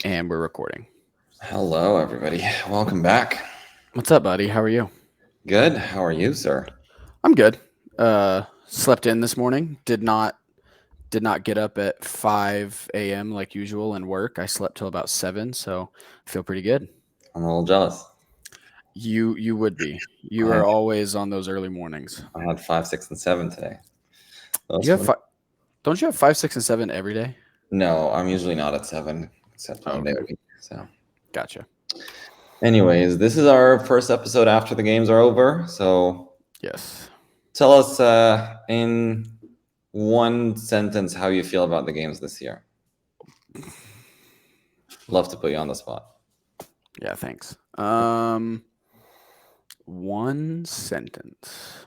And we're recording. Hello, everybody. Welcome back. What's up, buddy? How are you? Good. How are you, sir? I'm good. Slept in this morning. Did not get up at 5 a.m. like usual and work. I slept till about 7, so I feel pretty good. I'm a little jealous. You would be. You I are had, always on those early mornings. I had 5, 6, and 7 today. That was You have fun. don't you have 5, 6, and 7 every day? No, I'm usually not at 7, except Oh, one day okay, a week. So, gotcha. anyways, this is our first episode after the games are over. So, Yes. tell us in one sentence how you feel about the games this year. Love to put you on the spot. Yeah. Thanks. One sentence.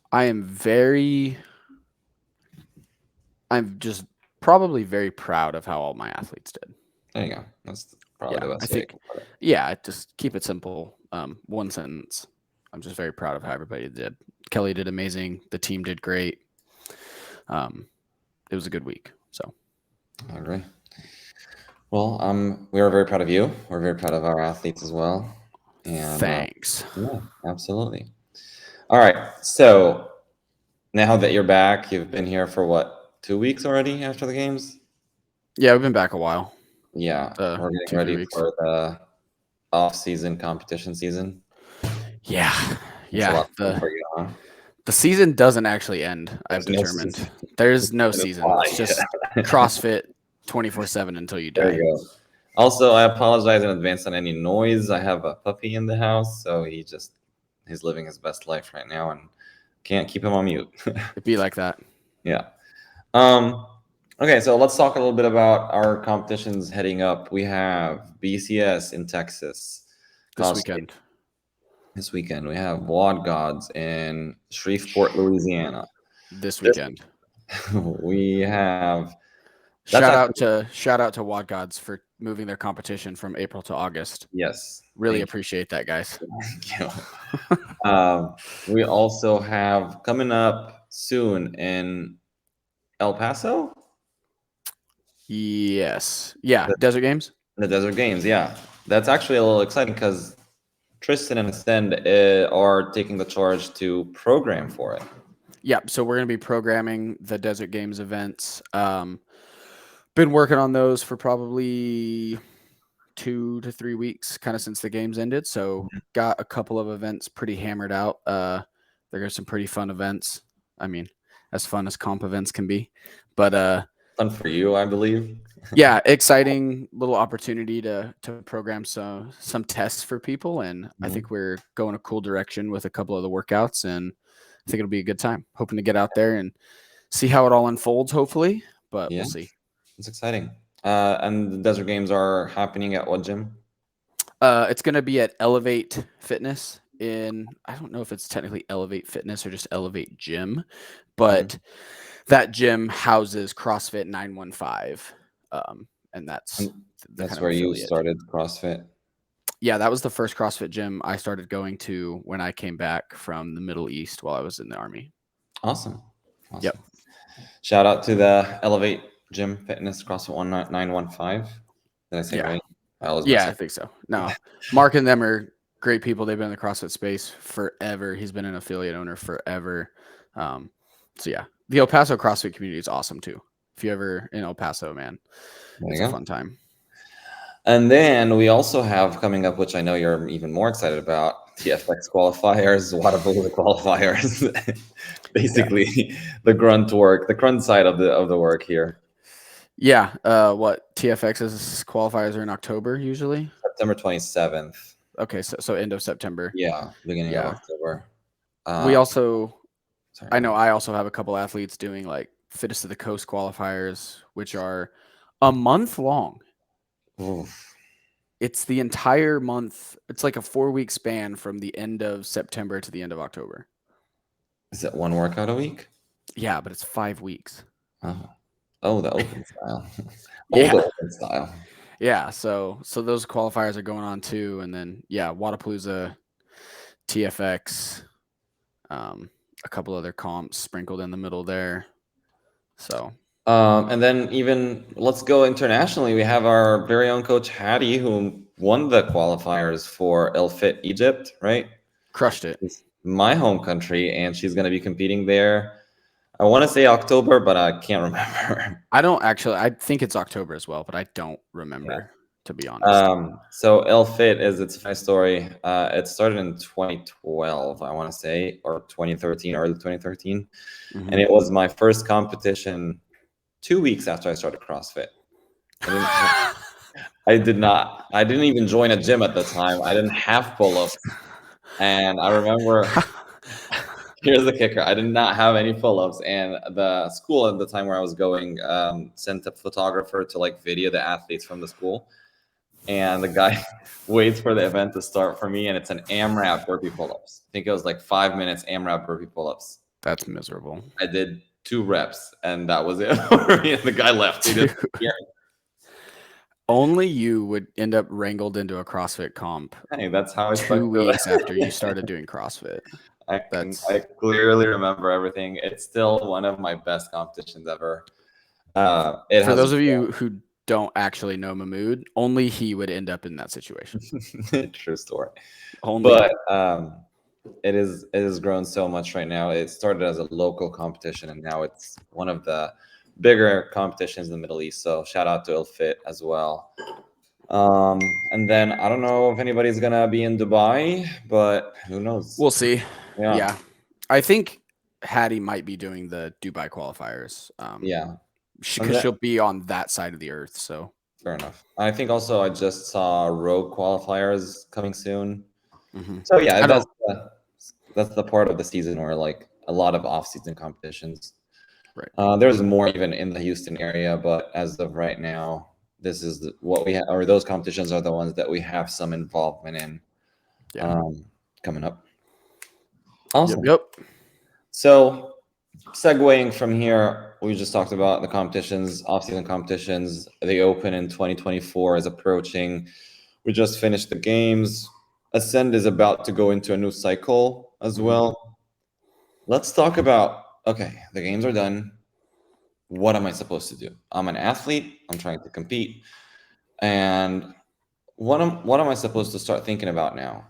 I am very I'm just probably very proud of how all my athletes did. There you go. That's probably Yeah, the I best way you think, can put it. yeah, just keep it simple. One sentence. I'm just very proud of how everybody did. Kelly did amazing. The team did great. Um, it was a good week. So I agree. Well, we are very proud of you. We're very proud of our athletes as well. And thanks. yeah, absolutely. All right. So now that you're back, you've been here for what, 2 weeks already after the games? Yeah, we've been back a while. Yeah, we're getting Two, three ready weeks. for the off-season competition season. Yeah, It's a yeah. lot of fun The for you, huh? the season doesn't actually end. I've There's no determined. season. There's no Gonna season. fly. It's just CrossFit 24/7 until you There die. you go. Also, I apologize in advance on any noise. I have a puppy in the house, so he's living his best life right now and can't keep him on mute. It'd be like that Yeah. Um, okay, so let's talk a little bit about our competitions heading up. We have BCS in Texas this CrossFit weekend. this weekend. We have Wad Gods in Shreveport, Louisiana. This This weekend. we have that's Shout actually out to Wad Gods for moving their competition from April to August. yes. Really appreciate that, guys. Thank you. We also have coming up soon in El Paso, Yes. Yeah. the, Desert Games. the Desert Games. Yeah, that's actually a little exciting because Triston and Mahmoud are taking the charge to program for it. Yeah. So we're gonna be programming the Desert Games events. Been working on those for probably 2 to 3 weeks, kind of since the games ended. So got a couple of events pretty hammered out. There are some pretty fun events. I mean, as fun as comp events can be, but Fun for you, I believe. yeah, exciting little opportunity to program some tests for people, and I Mhm. think we're going a cool direction with a couple of the workouts, and I think it'll be a good time. Hoping to get out there and see how it all unfolds, hopefully, but Yeah, we'll see. it's exciting. And the Desert Games are happening at what gym? It's going to be at Elevate Fitness in, I don't know if it's technically Elevate Fitness or just Elevate Gym, Mhm. but that gym houses CrossFit 915. And that's And the that's kind of where you affiliate. started CrossFit. Yeah, that was the first CrossFit gym I started going to when I came back from the Middle East while I was in the Army. Awesome. Yep. Awesome. Shout out to the Elevate Gym Fitness CrossFit 1915. Did I say it Yeah. right? I always mess Yeah, I up. think so. No, Mark and them are great people. They've been in the CrossFit space forever. He's been an affiliate owner forever. So yeah, the El Paso CrossFit community is awesome too. If you ever in El Paso, man, There it's you a go. fun time. And then we also have coming up, which I know you're even more excited about, TFX qualifiers, Whataburger qualifiers. Yeah. Basically, the grunt work, the grunt side of the work here. Yeah. What TFX's qualifiers are in October usually. September 27th. Okay, so end of September. Yeah, beginning of Yeah. October. We Uh, also sorry, I go know ahead. I also have a couple athletes doing like fittest of the coast qualifiers, which are a month long. Oof. It's the entire month. It's like a 4 week span from the end of September to the end of October. Is it one workout a week? Yeah, but it's 5 weeks. Oh, oh, the open style. Oh, Yeah. the open style. Yeah. So those qualifiers are going on too. And then yeah, Wadapalooza, TFX, a couple other comps sprinkled in the middle there. So And then even let's go internationally. We have our very own coach Hattie, who won the qualifiers for El Fit Egypt, right? crushed it. It's my home country, and she's going to be competing there. I want to say October, but I can't remember. I don't actually. I think it's October as well, but I don't Yeah. remember, to be honest. So El Fit is its funny story. It started in 2012, I want to say, or 2013, early 2013, and it was my first competition 2 weeks after I started CrossFit. I didn't. I did not. I didn't even join a gym at the time. I didn't have pull-ups, and I remember. Here's the kicker: I did not have any pull-ups, and the school at the time where I was going sent a photographer to like video the athletes from the school, and the guy waits for the event to start for me, and it's an AMRAP burpee pull-ups. I think it was like 5 minutes AMRAP burpee pull-ups. That's miserable. I did 2 reps, and that was it for me. And the guy left. He didn't care. Only you would end up wrangled into a CrossFit comp Hey, that's how I 2 weeks after you started doing CrossFit. I clearly remember everything. It's still one of my best competitions ever. It For has those of you who don't actually know Mahmoud, only he would end up in that situation. True story. Only. But it has grown so much right now. It started as a local competition, and now it's one of the bigger competitions in the Middle East. So shout out to Ilfit as well. And then I don't know if anybody's gonna be in Dubai, but who knows? We'll see. Yeah. Yeah. I think Hattie might be doing the Dubai qualifiers. Yeah. Because she'll be on that side of the earth. So fair enough. I think also I just saw rogue qualifiers coming soon. mhm. So yeah, that's the part of the season where like a lot of off-season competitions. Right. There's more even in the Houston area, but as of right now, this is what we have, or those competitions are the ones that we have some involvement in. Yeah. Coming up. Awesome. Yep. So, segueing from here, we just talked about the competitions, off-season competitions. The Open in 2024 is approaching. We just finished the games. Ascend is about to go into a new cycle as well. Let's talk about, okay, the games are done. What am I supposed to do? I'm an athlete. I'm trying to compete. And what am I supposed to start thinking about now?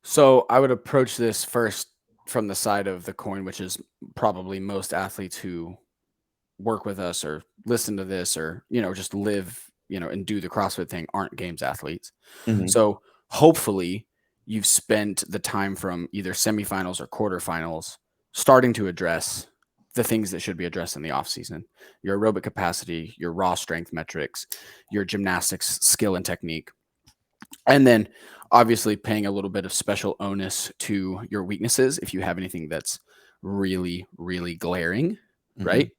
So I would approach this first from the side of the coin, which is probably most athletes who work with us or listen to this or, just live, and do the CrossFit thing aren't games athletes. Mhm. So hopefully you've spent the time from either semifinals or quarterfinals starting to address the things that should be addressed in the off season: your aerobic capacity, your raw strength metrics, your gymnastics skill and technique. And then obviously paying a little bit of special onus to your weaknesses if you have anything that's really, really glaring, right?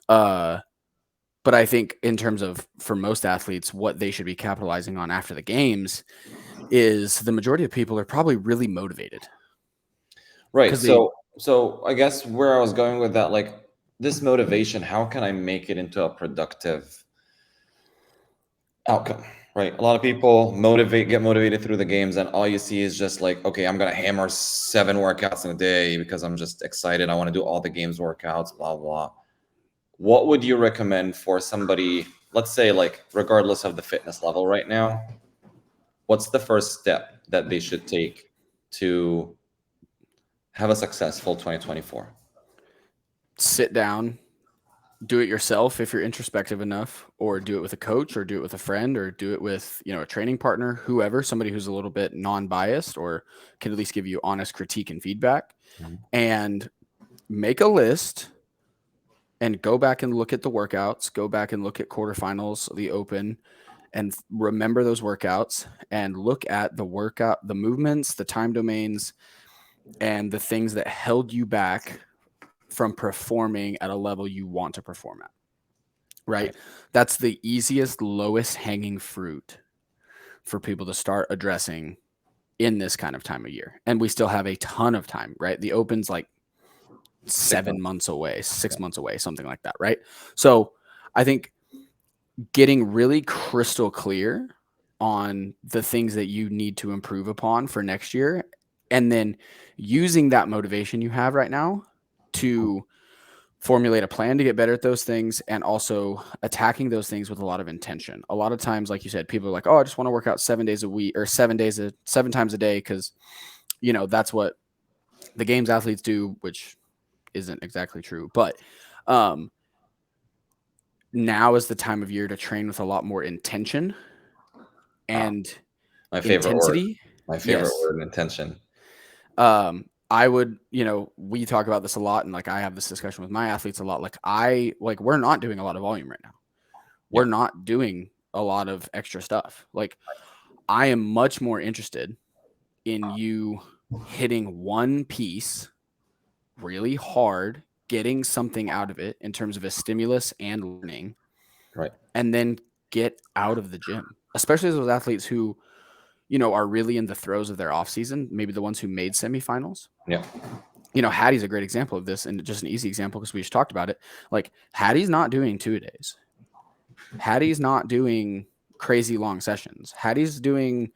But I think in terms of, for most athletes, what they should be capitalizing on after the games is the majority of people are probably really motivated. Right. So I guess where I was going with that, like this motivation, how can I make it into a productive outcome? Right. A lot of people get motivated through the games, and all you see is just like, okay, I'm gonna hammer 7 workouts in a day because I'm just excited. I want to do all the games workouts, blah blah. What would you recommend for somebody, let's say, like, regardless of the fitness level right now? What's the first step that they should take to have a successful 2024? Sit down, do it yourself if you're introspective enough, or do it with a coach, or do it with a friend, or do it with, a training partner, whoever, somebody who's a little bit non-biased or can at least give you honest critique and feedback, and make a list and go back and look at the workouts, go back and look at quarterfinals, the Open, and remember those workouts and look at the workout, the movements, the time domains, and the things that held you back from performing at a level you want to perform at. Right? That's the easiest, lowest hanging fruit for people to start addressing in this kind of time of year. And we still have a ton of time, right? The Open's like 7 months away, 6 months away, something like that, right? So I think getting really crystal clear on the things that you need to improve upon for next year, and then using that motivation you have right now to formulate a plan to get better at those things, and also attacking those things with a lot of intention. A lot of times, like you said, people are like, oh, I just want to work out 7 days a week or 7 times a day because, that's what the games athletes do, which isn't exactly true. But now is the time of year to train with a lot more intention and my favorite intensity. word. My favorite Yes. word, intention. I would, we talk about this a lot, and like I have this discussion with my athletes a lot. Like we're not doing a lot of volume right now. We're not doing a lot of extra stuff. Like I am much more interested in you hitting one piece really hard, getting something out of it in terms of a stimulus and learning, Right. and then get out of the gym, especially those athletes who, are really in the throes of their off season, maybe the ones who made semifinals. Yeah. Hattie's a great example of this, and just an easy example because we just talked about it. Like Hattie's not doing 2-a-days. Hattie's not doing crazy long sessions. Hattie's doing,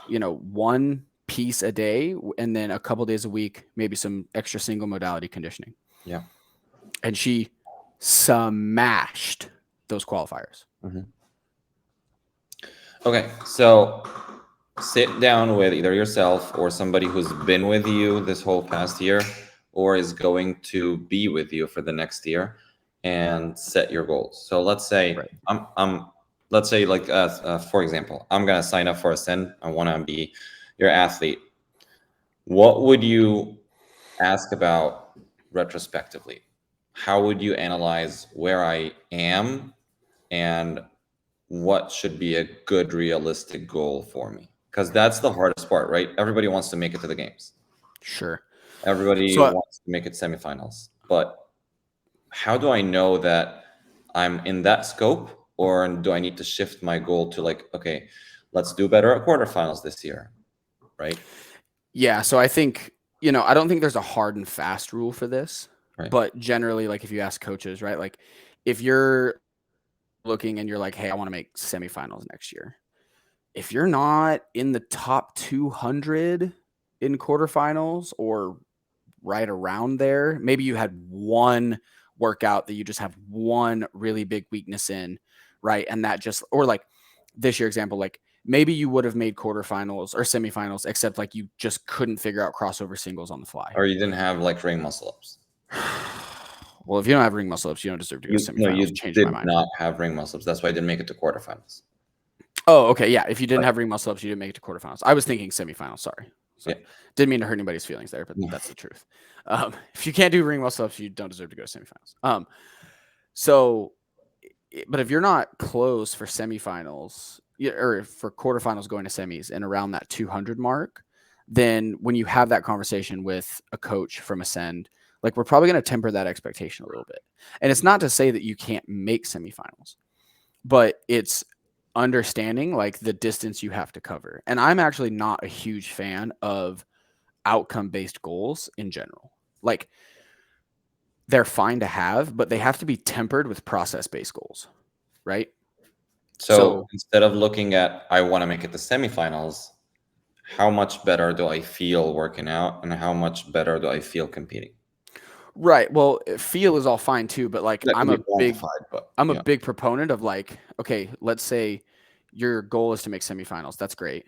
one piece a day and then a couple days a week, maybe some extra single modality conditioning. Yeah. And she smashed those qualifiers. Mm-hmm. Okay, so sit down with either yourself or somebody who's been with you this whole past year or is going to be with you for the next year and set your goals. So let's say let's say like for example, I'm gonna sign up for Ascend. I want to be your athlete. What would you ask about retrospectively? How would you analyze where I am and what should be a good realistic goal for me? Because that's the hardest part, right? Everybody wants to make it to the games. Sure. Everybody wants to make it semifinals. But how do I know that I'm in that scope, or do I need to shift my goal to like, okay, let's do better at quarterfinals this year, right? Yeah, so I think, I don't think there's a hard and fast rule for this, but generally, like if you ask coaches, right, like if you're looking and you're like, hey, I want to make semifinals next year. If you're not in the top 200 in quarterfinals or right around there, maybe you had one workout that you just have one really big weakness in, right? And that just, or like this year example, like maybe you would have made quarterfinals or semifinals, except like you just couldn't figure out crossover singles on the fly. Or you didn't have like ring muscle ups. Well, if you don't have ring muscle ups, you don't deserve to go to semifinals. No, you did not have ring muscle ups. That's why I didn't make it to quarterfinals. Oh, okay. Yeah. If you didn't have ring muscle ups, you didn't make it to quarterfinals. I was thinking semifinals. Sorry. So didn't mean to hurt anybody's feelings there, but that's the truth. If you can't do ring muscle ups, you don't deserve to go to semifinals. But if you're not close for semifinals or for quarterfinals going to semis and around that 200 mark, then when you have that conversation with a coach from Ascend, like we're probably going to temper that expectation a little bit. And it's not to say that you can't make semifinals, but it's understanding like the distance you have to cover. And I'm actually not a huge fan of outcome-based goals in general. Like they're fine to have, but they have to be tempered with process-based goals, right? So instead of looking at, I want to make it to semifinals, how much better do I feel working out and how much better do I feel competing? Right. Well, feel is all fine too, but like I'm a big proponent of like, okay, let's say your goal is to make semifinals. That's great.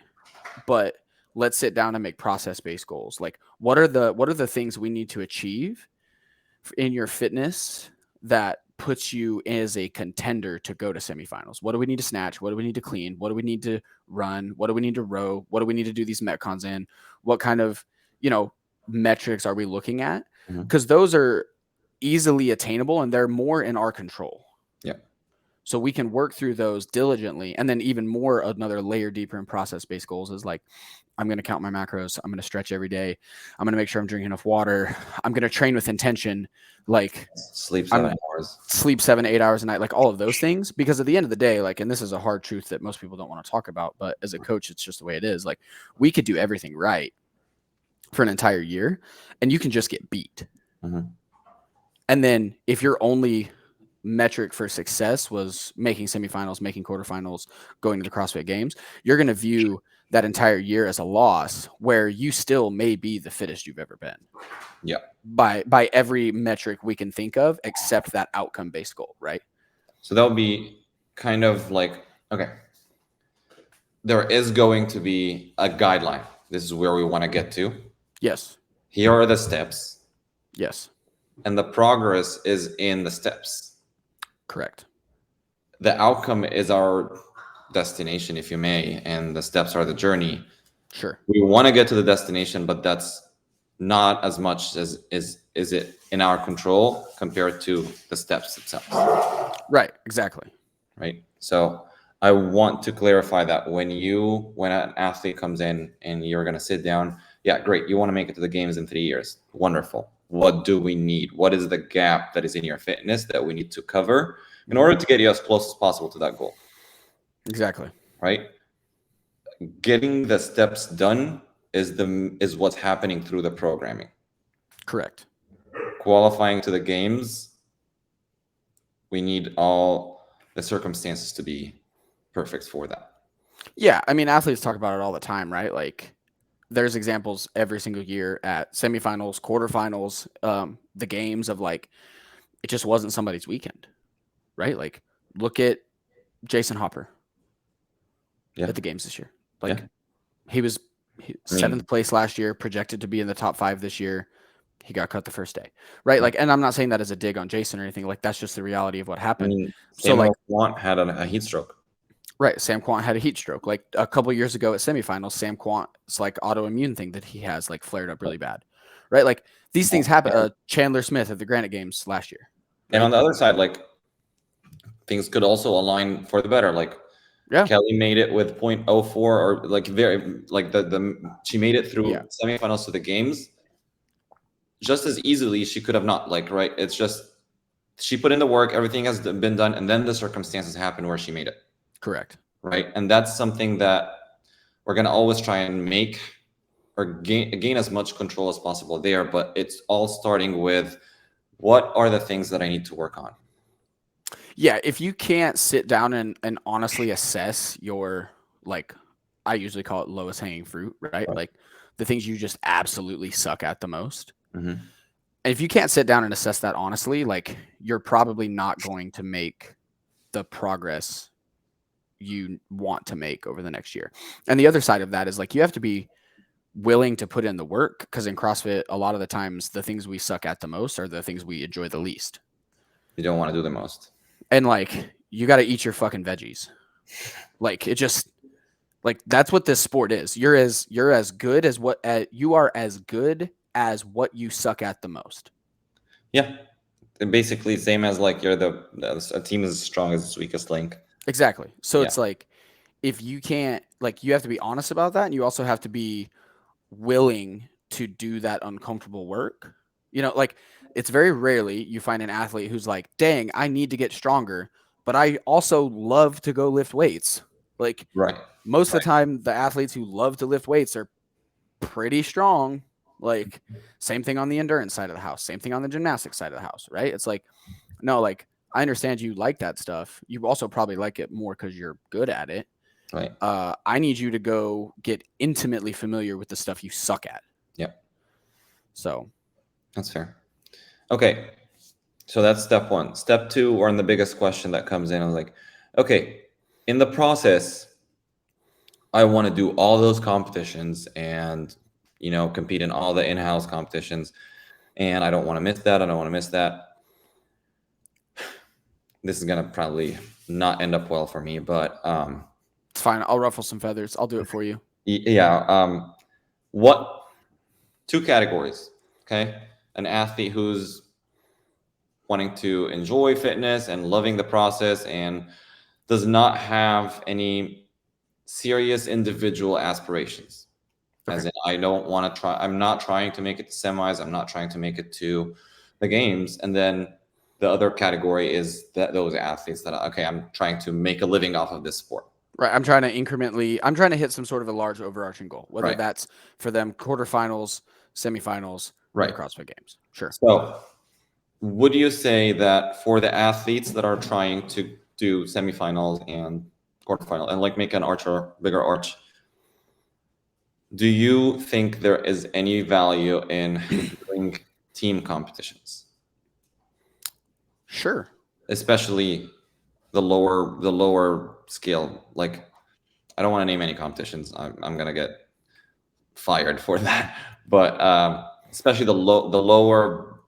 But let's sit down and make process-based goals. Like what are the things we need to achieve in your fitness that puts you as a contender to go to semifinals? What do we need to snatch? What do we need to clean? What do we need to run? What do we need to row? What do we need to do these metcons in? What kind of, metrics are we looking at? Because those are easily attainable and they're more in our control. Yeah. So we can work through those diligently. And then even more, another layer deeper in process-based goals is like, I'm going to count my macros. I'm going to stretch every day. I'm going to make sure I'm drinking enough water. I'm going to train with intention. Like sleep 7 hours. Sleep 7-8 hours a night, like all of those things. Because at the end of the day, like, and this is a hard truth that most people don't want to talk about, but as a coach, it's just the way it is. Like we could do everything right for an entire year and you can just get beat. And then if your only metric for success was making semifinals, making quarterfinals, going to the CrossFit games, you're going to view that entire year as a loss, where you still may be the fittest you've ever been. Yeah. By every metric we can think of, except that outcome-based goal, right? So that would be kind of like, okay, there is going to be a guideline. This is where we want to get to. Yes. Here are the steps. Yes. And the progress is in the steps. Correct. The outcome is our destination, if you may, and the steps are the journey. Sure. We want to get to the destination, but that's not as much as is it in our control compared to the steps themselves. Right. Exactly. Right. So I want to clarify that when an athlete comes in and you're going to sit down, yeah, great. You want to make it to the games in 3 years. Wonderful. What do we need? What is the gap that is in your fitness that we need to cover in order to get you as close as possible to that goal? Exactly. Right. Getting the steps done is what's happening through the programming. Correct. Qualifying to the games, we need all the circumstances to be perfect for that. Yeah, I mean, athletes talk about it all the time, right? Like, there's examples every single year at semifinals, quarterfinals, the games of like, it just wasn't somebody's weekend, right? Like, look at Jason Hopper at the games this year. Like, he was seventh place last year, projected to be in the top 5 this year. He got cut the first day, right? Like, and I'm not saying that as a dig on Jason or anything. Like, that's just the reality of what happened. I mean, so, like, Quant had a heat stroke. Right. Sam Quant had a heat stroke. Like a couple of years ago at semifinals, Sam Quant's like autoimmune thing that he has like flared up really bad. Right. Like these things happen. Chandler Smith at the Granite Games last year. Right? And on the other side, like things could also align for the better. Like Kelly made it with 0.04 or like she made it through semifinals to the games just as easily. She could have not, like, right. It's just, she put in the work, everything has been done. And then the circumstances happen where she made it. Correct. Right. And that's something that we're going to always try and make or gain as much control as possible there. But it's all starting with, what are the things that I need to work on? Yeah. If you can't sit down and honestly assess your, like, I usually call it lowest hanging fruit, right? Like the things you just absolutely suck at the most. Mm-hmm. And if you can't sit down and assess that honestly, like you're probably not going to make the progress you want to make over the next year. And the other side of that is like you have to be willing to put in the work, because in CrossFit a lot of the times the things we suck at the most are the things we enjoy the least. You don't want to do the most. And like you got to eat your fucking veggies. Like it just, like that's what this sport is. You're as good as what you are as good as what you suck at the most. Yeah. And basically same as like you're a team is as strong as its weakest link. Exactly. So it's like, if you can't, like, you have to be honest about that. And you also have to be willing to do that uncomfortable work. You know, like it's very rarely you find an athlete who's like, dang, I need to get stronger, but I also love to go lift weights. Like most of the time, the athletes who love to lift weights are pretty strong. Like same thing on the endurance side of the house, same thing on the gymnastics side of the house, right? It's like, no, like, I understand you like that stuff. You also probably like it more because you're good at it. Right. I need you to go get intimately familiar with the stuff you suck at. Yep. So. That's fair. Okay. So that's step 1. Step 2, or in the biggest question that comes in, I was like, okay, in the process, I want to do all those competitions and, you know, compete in all the in-house competitions. And I don't want to miss that. I don't want to miss that. This is going to probably not end up well for me, but it's fine. I'll ruffle some feathers. I'll do it for you. Yeah. What 2 categories? Okay. An athlete who's wanting to enjoy fitness and loving the process and does not have any serious individual aspirations. Okay. As in, I don't want to try. I'm not trying to make it to semis. I'm not trying to make it to the games. And then the other category is those athletes that, okay, I'm trying to make a living off of this sport. Right. I'm trying to hit some sort of a large overarching goal, whether that's for them quarterfinals, semifinals, or the CrossFit Games. Sure. So would you say that for the athletes that are trying to do semifinals and quarterfinal and like make an bigger arch, Do you think there is any value in doing team competitions, Sure. especially the lower scale? Like, I don't want to name any competitions. I'm gonna get fired for that. But especially the lower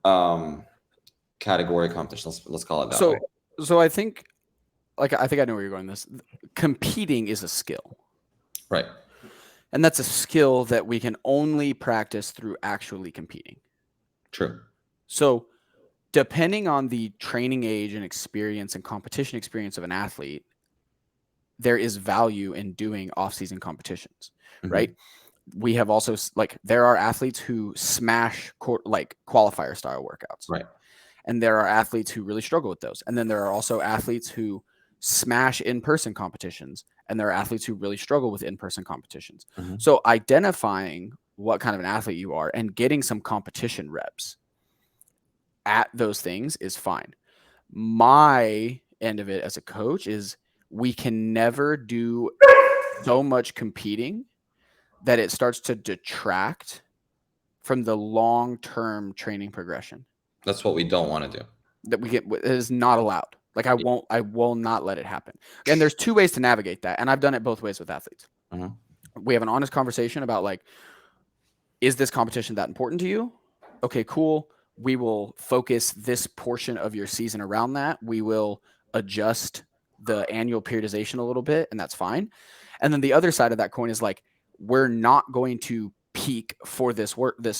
category competitions. Let's call it that way. So I think, like, I think I know where you're going with this. Competing is a skill. Right. And that's a skill that we can only practice through actually competing. True. So depending on the training age and experience and competition experience of an athlete, there is value in doing off-season competitions, right? We have also, like, there are athletes who smash like qualifier style workouts. Right. And there are athletes who really struggle with those. And then there are also athletes who smash in-person competitions, and there are athletes who really struggle with in-person competitions. So identifying what kind of an athlete you are and getting some competition reps at those things is fine. My end of it as a coach is we can never do so much competing that it starts to detract from the long-term training progression. That's what we don't want to do. That we get, it is not allowed. Like, I will not let it happen. And there's two ways to navigate that. And I've done it both ways with athletes. We have an honest conversation about, like, is this competition that important to you? Okay, cool. We will focus this portion of your season around that. We will adjust the annual periodization a little bit, and that's fine. And then the other side of that coin is, like, we're not going to peak for this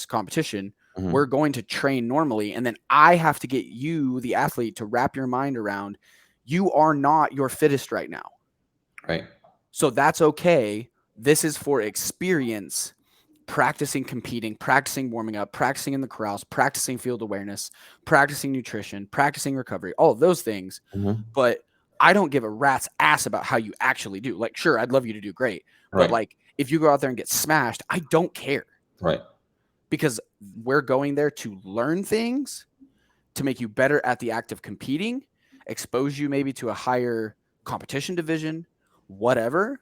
competition. We're going to train normally. And then I have to get you, the athlete, to wrap your mind around, you are not your fittest right now. Right. So that's okay. This is for experience, practicing competing, practicing warming up, practicing in the corrals, practicing field awareness, practicing nutrition, practicing recovery, all of those things. But I don't give a rat's ass about how you actually do. Like, sure, I'd love you to do great. But like, if you go out there and get smashed, I don't care. Right. Because we're going there to learn things, to make you better at the act of competing, expose you maybe to a higher competition division, whatever,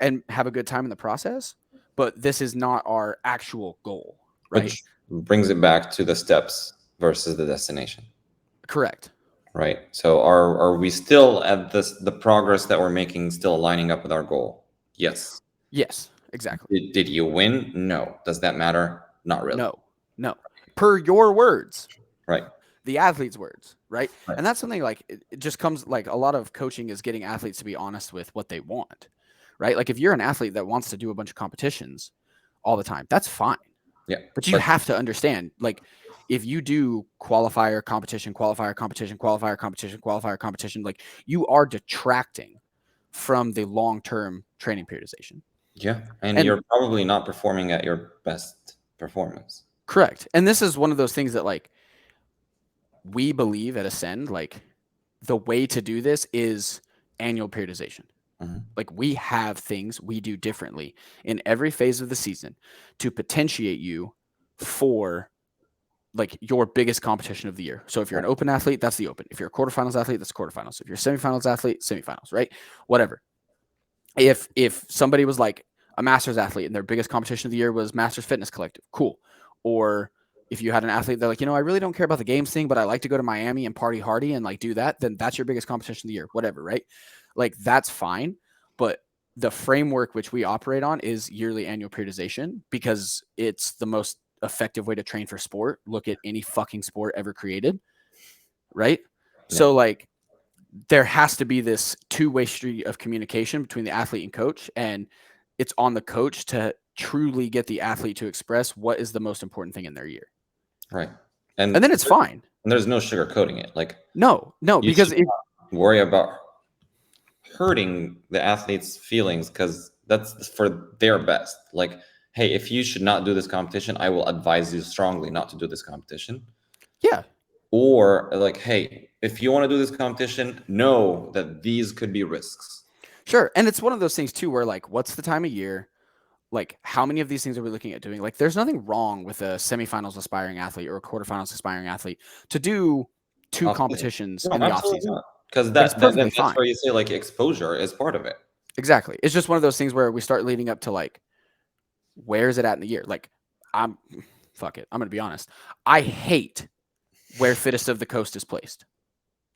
and have a good time in the process. But this is not our actual goal, right? Which brings it back to the steps versus the destination. Correct. Right. So are we still at the progress that we're making still lining up with our goal? Yes. Yes, exactly. Did you win? No. Does that matter? Not really. No. Per your words. Right. The athlete's words, right? And that's something, like, it just comes, like, a lot of coaching is getting athletes to be honest with what they want, right? Like, if you're an athlete that wants to do a bunch of competitions all the time, that's fine. Yeah. But you have to understand, like, if you do qualifier competition, qualifier competition, qualifier competition, qualifier competition, like, you are detracting from the long-term training periodization. Yeah. And you're probably not performing at your best performance. Correct. And this is one of those things that, like, we believe at Ascend, like, the way to do this is annual periodization. Like, we have things we do differently in every phase of the season to potentiate you for, like, your biggest competition of the year. So if you're an open athlete, that's the open. If you're a quarterfinals athlete, that's quarterfinals. If you're a semifinals athlete, semifinals, right? Whatever. If somebody was like a masters athlete and their biggest competition of the year was Masters Fitness Collective, cool. Or if you had an athlete that, like, I really don't care about the games thing, but I like to go to Miami and party hardy and, like, do that, then that's your biggest competition of the year, whatever, right? Like, that's fine. But the framework which we operate on is yearly annual periodization, because it's the most effective way to train for sport. Look at any fucking sport ever created, right? Yeah. So, like, there has to be this two-way street of communication between the athlete and coach, and it's on the coach to truly get the athlete to express what is the most important thing in their year. Right. And then it's fine. And there's no sugarcoating it. Like, no, because worry about hurting the athlete's feelings, because that's for their best. Like, hey, if you should not do this competition, I will advise you strongly not to do this competition. Yeah. Or, like, hey, if you want to do this competition, know that these could be risks. Sure. And it's one of those things too, where, like, what's the time of year? Like, how many of these things are we looking at doing? Like, there's nothing wrong with a semifinals aspiring athlete or a quarterfinals aspiring athlete to do two competitions in the offseason. Because that's where you say, like, exposure is part of it. Exactly. It's just one of those things where we start leading up to, like, where is it at in the year? Like, I'm fuck it. I'm gonna be honest. I hate where Fittest of the Coast is placed.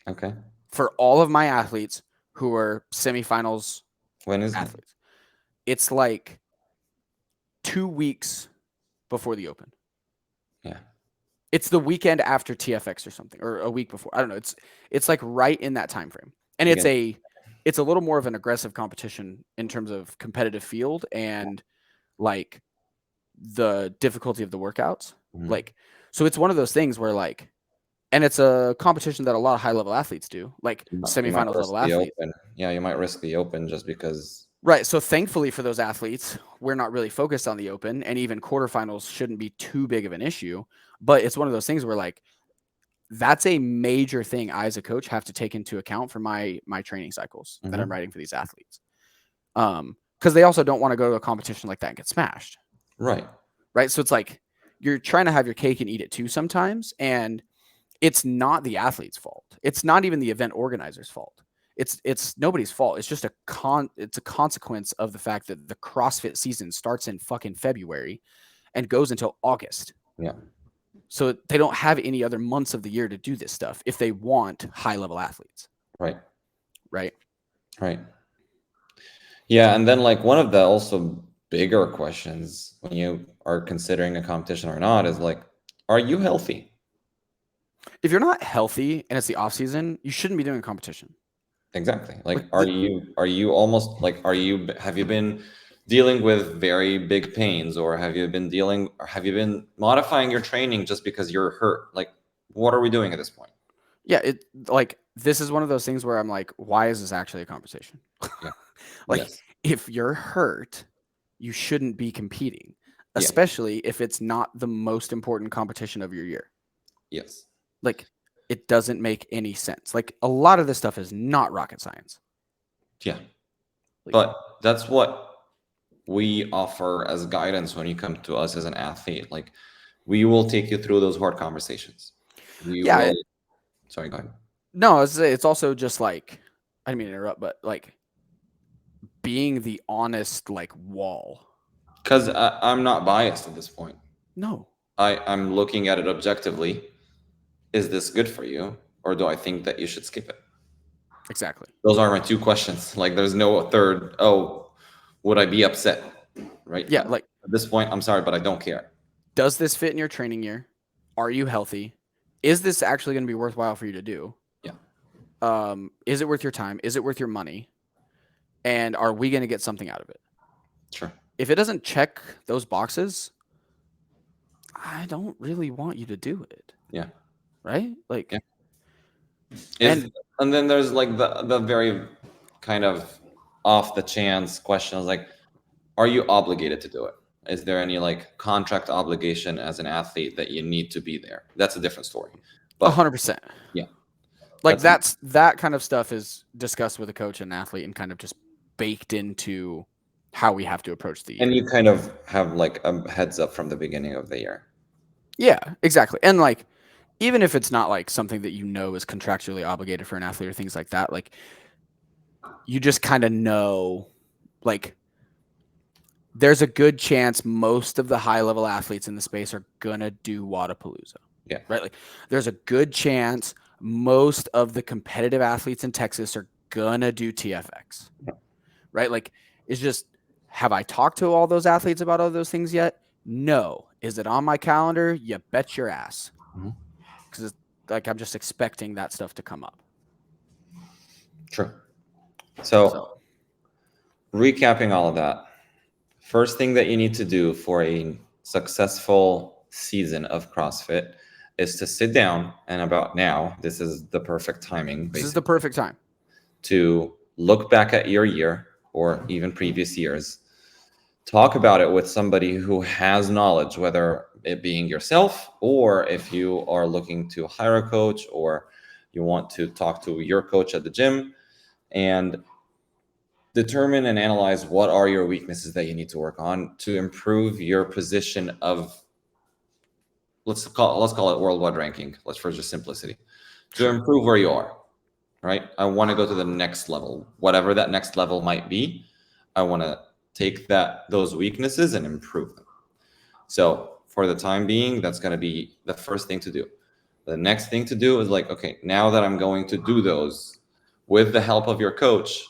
Okay. For all of my athletes who are semifinals When is it? athletes, it's like 2 weeks before the Open. Yeah. It's the weekend after TFX or something, or a week before. I don't know. It's like right in that time frame, and Again. it's a little more of an aggressive competition in terms of competitive field and like the difficulty of the workouts. Mhm. Like, so it's one of those things where like, and it's a competition that a lot of high level athletes do, like You might semifinals risk level the athletes. Open. Yeah, you might risk the Open just because. Right. So thankfully for those athletes, we're not really focused on the Open, and even quarterfinals shouldn't be too big of an issue. But it's one of those things where like that's a major thing I as a coach have to take into account for my training cycles that I'm writing for these athletes. Because they also don't want to go to a competition like that and get smashed. Right. Right. So it's like you're trying to have your cake and eat it too sometimes. And it's not the athlete's fault. It's not even the event organizer's fault. It's nobody's fault. It's just it's a consequence of the fact that the CrossFit season starts in fucking February and goes until August. Yeah. So they don't have any other months of the year to do this stuff if they want high level athletes. Right. Right. Right. Yeah, and then like one of the also bigger questions when you are considering a competition or not is like, are you healthy? If you're not healthy and it's the off season, you shouldn't be doing a competition. Exactly. Like, are you almost like, have you been dealing with very big pains, or have you been modifying your training just because you're hurt? Like, what are we doing at this point? Yeah, this is one of those things where I'm like, why is this actually a conversation? Yeah. Like, Yes. if you're hurt, you shouldn't be competing, Yeah. especially if it's not the most important competition of your year. Yes. Like, it doesn't make any sense. Like, a lot of this stuff is not rocket science. Yeah. Like, But that's what we offer as guidance when you come to us as an athlete. Like, we will take you through those hard conversations. We yeah, will. Sorry, go ahead. no, it's also just like, I didn't mean to interrupt, but like being the honest like wall. Because I'm not biased at this point. No, I'm looking at it objectively. Is this good for you, or do I think that you should skip it? exactly. Those are my two questions. Like, there's no third. Oh, would I be upset? Right. Yeah, like, At this point, I'm sorry, but I don't care. does this fit in your training year? Are you healthy? Is this actually going to be worthwhile for you to do? Yeah. Is it worth your time? Is it worth your money? And are we going to get something out of it? Sure. If it doesn't check those boxes, I don't really want you to do it. Yeah. Right? Like, yeah. And then there's like the very kind of off the chance questions like, are you obligated to do it? Is there any like contract obligation as an athlete that you need to be there? That's a different story. But 100%. Yeah. Like that kind of stuff is discussed with a coach and athlete and kind of just baked into how we have to approach the year. And you kind of have like a heads up from the beginning of the year. Yeah, exactly. And like, even if it's not like something that you know is contractually obligated for an athlete or things like that, like you just kind of know, like there's a good chance most of the high level athletes in the space are gonna do Wadapalooza. Yeah. Right. Like there's a good chance most of the competitive athletes in Texas are gonna do TFX. Right. Like it's just, have I talked to all those athletes about all those things yet? No. Is it on my calendar? You bet your ass. Because like I'm just expecting that stuff to come up. True. So recapping all of that, first thing that you need to do for a successful season of CrossFit is to sit down, and about now, this is the perfect timing. This is the perfect time to look back at your year or even previous years, talk about it with somebody who has knowledge, whether it being yourself or if you are looking to hire a coach or you want to talk to your coach at the gym, and determine and analyze what are your weaknesses that you need to work on to improve your position of, let's call it worldwide ranking. Let's, for just simplicity, to improve where you are. Right? I want to go to the next level, whatever that next level might be. I want to take those weaknesses and improve them. So for the time being, that's going to be the first thing to do. The next thing to do is like, okay, now that I'm going to do those with the help of your coach,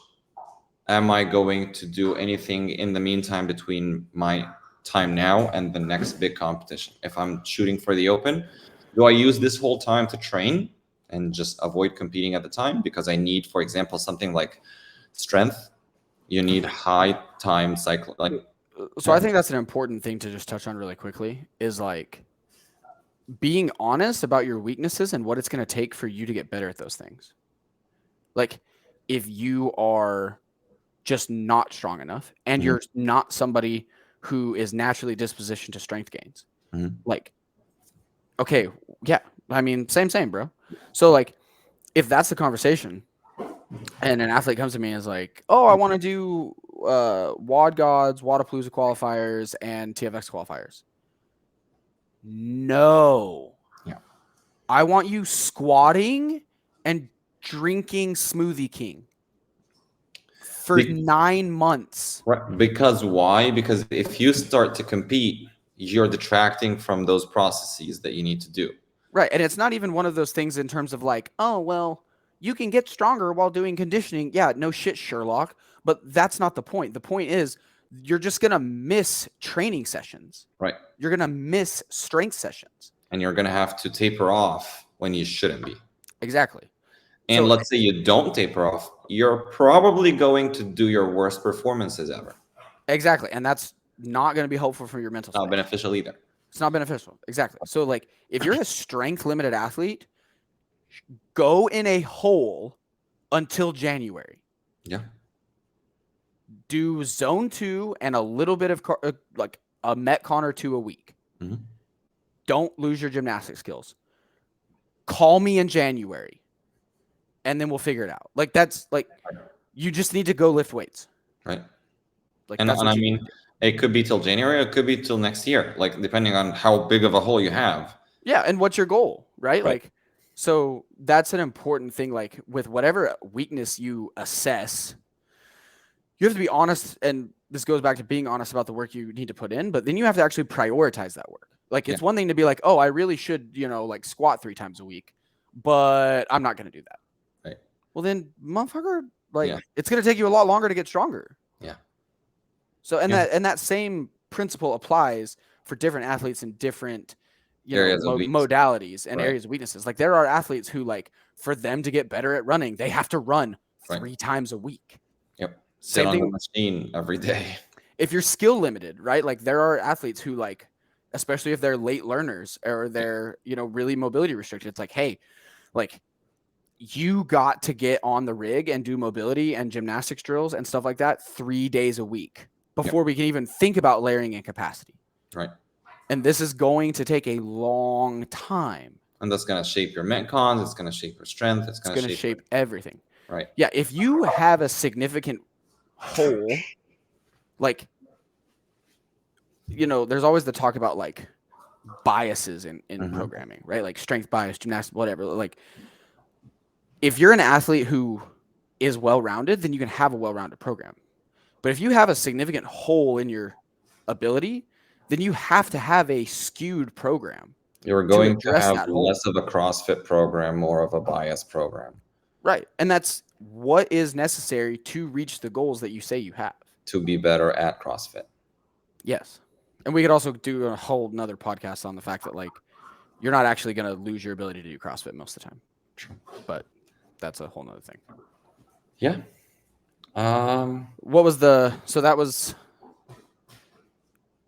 am I going to do anything in the meantime between my time now and the next big competition? If I'm shooting for the Open, do I use this whole time to train and just avoid competing at the time? Because I need, for example, something like strength. You need high time cycle. So I think that's an important thing to just touch on really quickly is like being honest about your weaknesses and what it's going to take for you to get better at those things. Like if you are just not strong enough and you're not somebody who is naturally dispositioned to strength gains, like, okay, yeah, I mean, same, bro. So like, if that's the conversation and an athlete comes to me and is like, oh, I want to do WOD Gods, Wadapalooza qualifiers, and TFX qualifiers. No. Yeah. I want you squatting and drinking Smoothie King for 9 months. Right. Because why? Because if you start to compete, you're detracting from those processes that you need to do. Right. And it's not even one of those things in terms of like, oh, well, you can get stronger while doing conditioning. Yeah, no shit, Sherlock. But that's not the point. The point is you're just going to miss training sessions. Right. You're going to miss strength sessions. And you're going to have to taper off when you shouldn't be. Exactly. And so, let's say you don't taper off, you're probably going to do your worst performances ever. Exactly. And that's not going to be helpful for your mental space. Not beneficial either. It's not beneficial. Exactly. So like if you're a strength limited athlete, go in a hole until January. Yeah. Do zone 2 and a little bit of like a Metcon or 2 a week. Don't lose your gymnastic skills. Call me in January and then we'll figure it out. Like that's like, you just need to go lift weights. Right. Like, and I mean, it could be till January, it could be till next year, like depending on how big of a hole you have. Yeah. And what's your goal, right? Like, so that's an important thing. Like with whatever weakness you assess, you have to be honest. And this goes back to being honest about the work you need to put in, but then you have to actually prioritize that work. Like it's one thing to be like, oh, I really should, like squat 3 times a week, but I'm not going to do that. Right. Well then motherfucker, it's going to take you a lot longer to get stronger. Yeah. So, and that same principle applies for different athletes in different, modalities and areas of weaknesses. Like there are athletes who like, for them to get better at running, they have to run 3 times a week. Yep. Sit on the machine every day. If you're skill limited, right? Like there are athletes who like, especially if they're late learners or they're, really mobility restricted. It's like, hey, like you got to get on the rig and do mobility and gymnastics drills and stuff like that 3 days a week before we can even think about layering in capacity. Right. And this is going to take a long time. And that's going to shape your metcons. It's going to shape your strength. It's going to shape everything. Right. Yeah. If you have a significant hole, like, there's always the talk about like biases in programming, right? Like strength bias, gymnastics, whatever. Like if you're an athlete who is well-rounded, then you can have a well-rounded program. But if you have a significant hole in your ability, then you have to have a skewed program. You're going to have less of a CrossFit program, more of a bias program. Right. And that's what is necessary to reach the goals that you say you have. To be better at CrossFit. Yes. And we could also do a whole nother podcast on the fact that like you're not actually going to lose your ability to do CrossFit most of the time. True. But that's a whole nother thing. Yeah. What was so that was,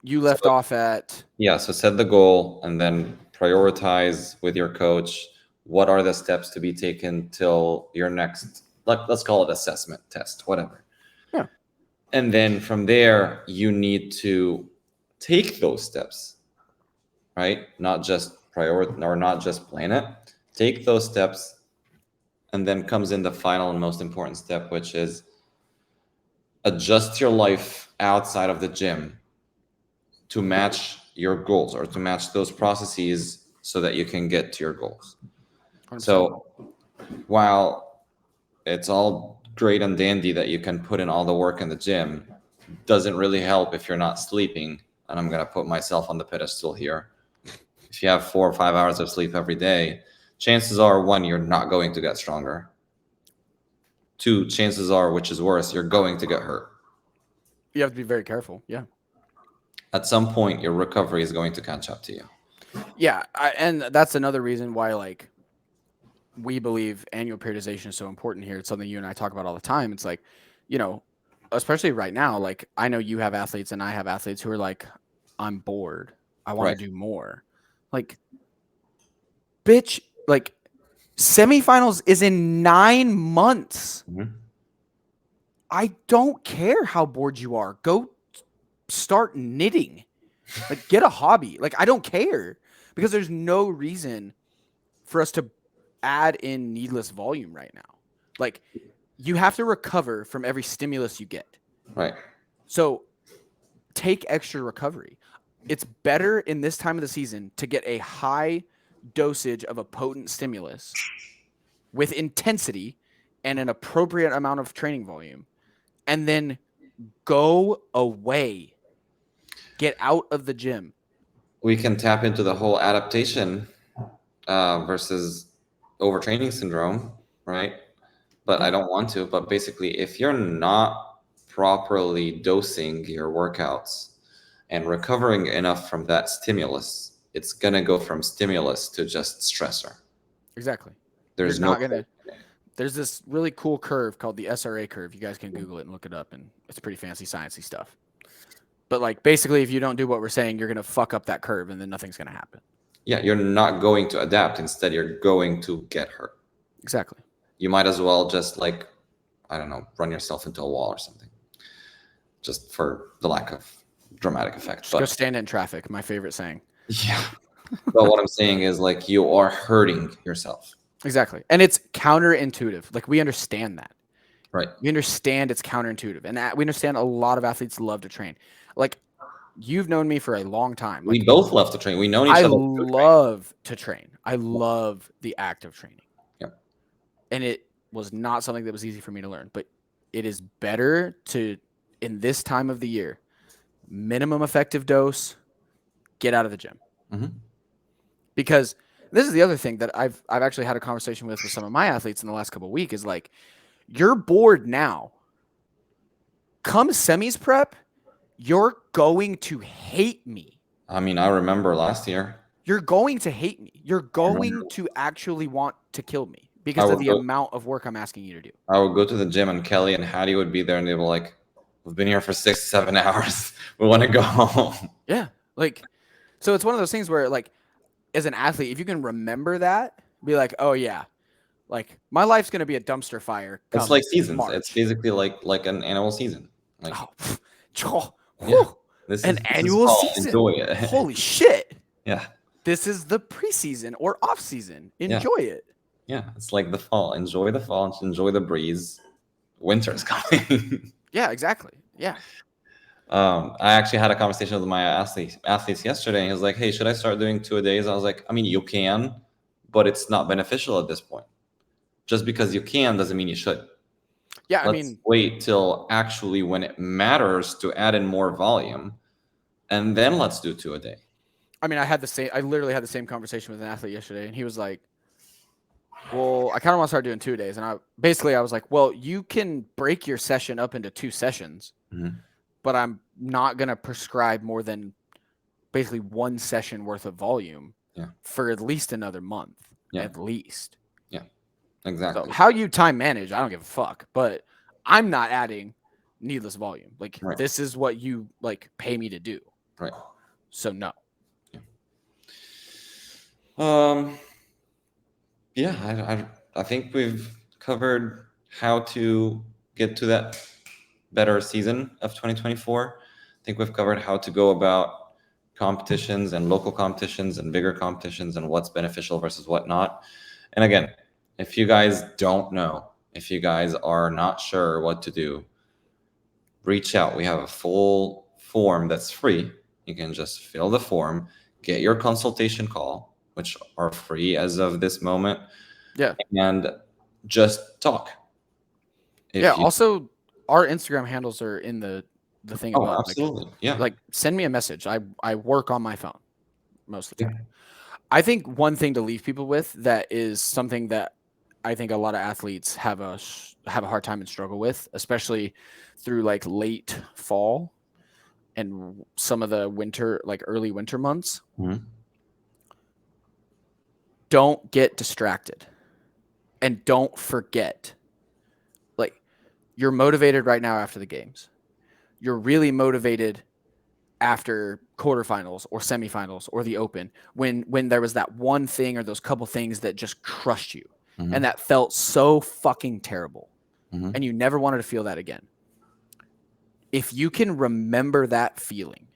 you left off at. Yeah. So set the goal and then prioritize with your coach. What are the steps to be taken till your next, let's call it assessment test, whatever. Yeah. And then from there, you need to take those steps, right? Not just not just plan it. Take those steps. And then comes in the final and most important step, which is adjust your life outside of the gym to match your goals or to match those processes so that you can get to your goals. 100%. So while it's all great and dandy that you can put in all the work in the gym, doesn't really help if you're not sleeping. And I'm going to put myself on the pedestal here. If you have 4 or 5 hours of sleep every day, chances are, 1, you're not going to get stronger. 2, chances are, which is worse, you're going to get hurt. You have to be very careful. Yeah. At some point, your recovery is going to catch up to you. Yeah. And that's another reason why, like, we believe annual periodization is so important here. It's something you and I talk about all the time. It's like, you know, especially right now, like, I know you have athletes and I have athletes who are like, I'm bored. I want to do more. Like, bitch, like, semifinals is in 9 months. Mm-hmm. I don't care how bored you are. Go start knitting. Like, get a hobby. Like, I don't care, because there's no reason for us to add in needless volume right now. Like, you have to recover from every stimulus you get. Right. So take extra recovery. It's better in this time of the season to get a high dosage of a potent stimulus with intensity and an appropriate amount of training volume, and then go away. Get out of the gym. We can tap into the whole adaptation versus overtraining syndrome, right? But I don't want to. But basically, if you're not properly dosing your workouts and recovering enough from that stimulus, it's going to go from stimulus to just stressor. Exactly. There's There's this really cool curve called the SRA curve. You guys can Google it and look it up, and it's pretty fancy sciencey stuff. But, like, basically, if you don't do what we're saying, you're going to fuck up that curve, and then nothing's going to happen. Yeah, you're not going to adapt. Instead, you're going to get hurt. Exactly. You might as well just, like, I don't know, run yourself into a wall or something, just for the lack of dramatic effect. Just go stand in traffic, my favorite saying. Yeah. But what I'm saying is, like, you are hurting yourself. Exactly. And it's counterintuitive. Like, we understand that. Right. We understand it's counterintuitive. And we understand a lot of athletes love to train. Like, you've known me for a long time. Like, we both love to train. We know each other. I love to train. I love the act of training. Yep. And it was not something that was easy for me to learn. But it is better to, in this time of the year, minimum effective dose, get out of the gym. Mm-hmm. Because this is the other thing that I've actually had a conversation with some of my athletes in the last couple of weeks is, like, you're bored now. Come semis prep, you're going to hate me. I mean, I remember last year. You're going to hate me. You're going to actually want to kill me because of the amount of work I'm asking you to do. I would go to the gym and Kelly and Hattie would be there and they were like, we've been here for 6-7 hours. We want to go home. Yeah. Like, so it's one of those things where, like, as an athlete, if you can remember that, be like, oh yeah, like, my life's going to be a dumpster fire. It's like seasons. March. It's basically like an annual season. Like, this annual season. Enjoy it. Holy shit. Yeah. This is the preseason or off season. Enjoy it. Yeah. It's like the fall. Enjoy the fall. Enjoy the breeze. Winter's coming. Yeah, exactly. Yeah. I actually had a conversation with my athletes yesterday. And he was like, hey, should I start doing 2-a-days? I was like, I mean, you can, but it's not beneficial at this point. Just because you can doesn't mean you should. Yeah, Let's wait till actually when it matters to add in more volume, and then let's do 2-a-day. I mean, I literally had the same conversation with an athlete yesterday, and he was like, well, I kind of want to start doing 2-a-days. And I was like, well, you can break your session up into 2 sessions, but I'm not going to prescribe more than basically 1 session worth of volume for at least another month, at least. Yeah, exactly. So how you time manage, I don't give a fuck, but I'm not adding needless volume. Like, this is what you, like, pay me to do. Right. So no. Yeah. I think we've covered how to get to that better season of 2024. I think we've covered how to go about competitions and local competitions and bigger competitions and what's beneficial versus what not. And again, if you guys don't know, if you guys are not sure what to do, reach out. We have a full form that's free. You can just fill the form, get your consultation call, which are free as of this moment. Yeah. And just talk. Also, our Instagram handles are in the the thing Oh, above. absolutely. Yeah. Like send me a message. I work on my phone most of the Yeah. time. I think one thing to leave people with that is something that I think a lot of athletes have a hard time and struggle with, especially through like late fall and some of the winter, like early winter months. Mhm. Don't get distracted and don't forget. Like you're motivated right now after the games. You're really motivated after quarterfinals or semifinals or the open when there was that one thing or those couple things that just crushed you and that felt so fucking terrible and you never wanted to feel that again. If you can remember that feeling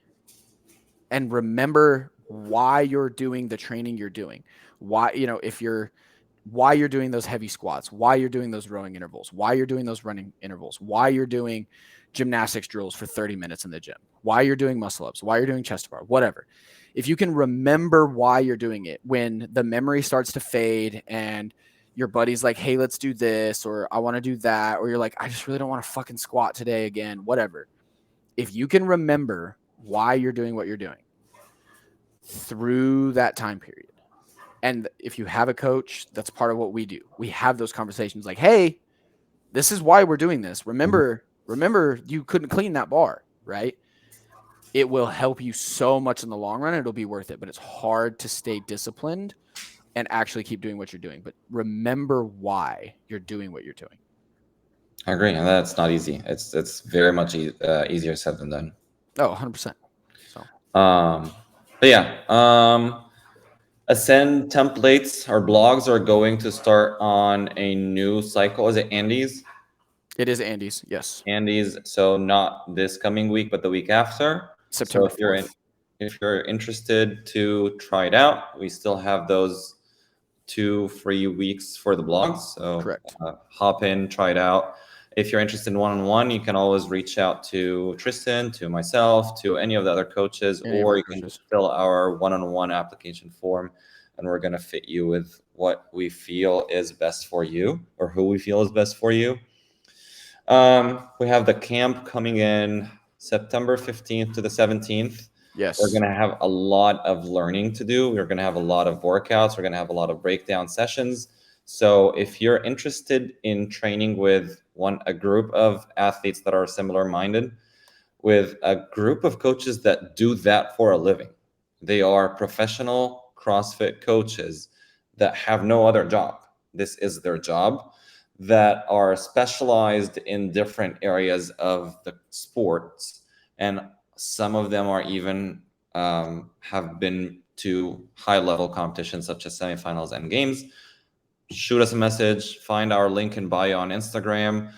and remember why you're doing the training you're doing, why, if you're why you're doing those heavy squats, why you're doing those rowing intervals, why you're doing those running intervals, why you're doing gymnastics drills for 30 minutes in the gym, why you're doing muscle ups, why you're doing chest bar, whatever. If you can remember why you're doing it, when the memory starts to fade and your buddy's like, hey, let's do this, or I want to do that, or you're like, I just really don't want to fucking squat today again, whatever. If you can remember why you're doing what you're doing through that time period, and if you have a coach, that's part of what we do. We have those conversations like, hey, this is why we're doing this. Remember you couldn't clean that bar, right? It will help you so much in the long run. It'll be worth it, but it's hard to stay disciplined and actually keep doing what you're doing. But remember why you're doing what you're doing. I agree, and that's not easy. It's very much easier said than done. Oh, 100%. So, but yeah, Ascend templates or blogs are going to start on a new cycle. Is it Andy's? it is Andy's, yes. Andy's. So not this coming week, but the week after. September so 4th. If you're interested to try it out, we still have those 2 free weeks for the blogs. So correct. Hop in, try it out. If you're interested in one-on-one, you can always reach out to Tristan, to myself, to any of the other coaches, or you can just fill our one-on-one application form, and we're going to fit you with what we feel is best for you, or who we feel is best for you. We have the camp coming in September 15th to the 17th. Yes. We're going to have a lot of learning to do. We're going to have a lot of workouts. We're going to have a lot of breakdown sessions. So if you're interested in training with a group of athletes that are similar minded, with a group of coaches that do that for a living, they are professional CrossFit coaches that have no other job. This is their job, that are specialized in different areas of the sports. And some of them are even have been to high level competitions such as semifinals and games. Shoot us a message, find our link in bio on Instagram.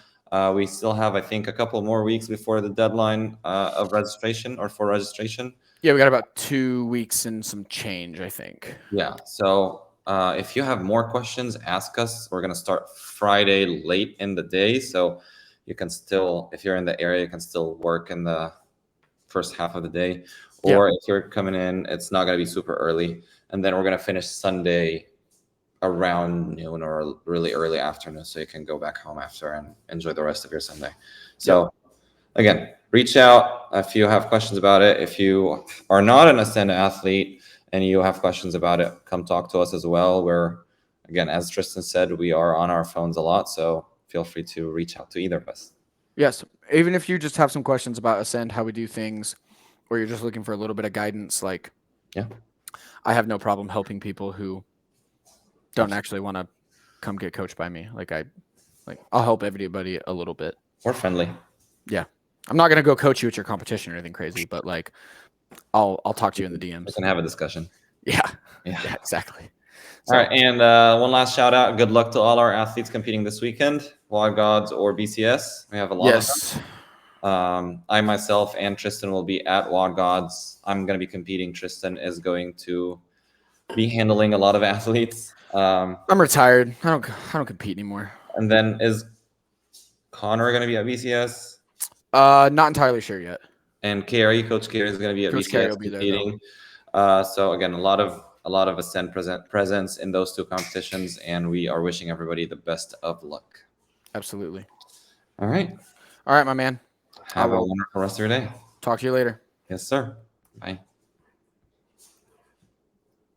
We still have, I think, a couple more weeks before the deadline of registration or for registration. Yeah, we got about 2 weeks and some change, I think. Yeah. So if you have more questions, ask us. We're going to start Friday late in the day. So you can still, if you're in the area, you can still work in the first half of the day. Or if you're coming in, it's not going to be super early. And then we're going to finish Sunday around noon or really early afternoon, so you can go back home after and enjoy the rest of your Sunday. So again, reach out if you have questions about it. If you are not an Ascend athlete and you have questions about it, come talk to us as well. We're, again, as Tristan said, we are on our phones a lot, so feel free to reach out to either of us. Yes, even if you just have some questions about Ascend, how we do things, or you're just looking for a little bit of guidance, like, yeah, I have no problem helping people who don't actually want to come get coached by me. I'll help everybody a little bit. We're friendly. Yeah, I'm not gonna go coach you at your competition or anything crazy, but like, I'll talk to you in the DMs. We can have a discussion. Yeah, exactly. All right, and one last shout out. Good luck to all our athletes competing this weekend, WOD Gods or BCS. We have a lot of them. I myself and Tristan will be at WOD Gods. I'm going to be competing. Tristan is going to be handling a lot of athletes. I'm retired. I don't compete anymore. And then is Connor going to be at BCS? Not entirely sure yet. And Carey, Coach Carey is going to be at Coach BCS competing. So again, a lot of Ascend presence in those 2 competitions, and we are wishing everybody the best of luck. Absolutely. All right, my man. Have a will. wonderful rest of your day. Talk to you later. Yes, sir. Bye.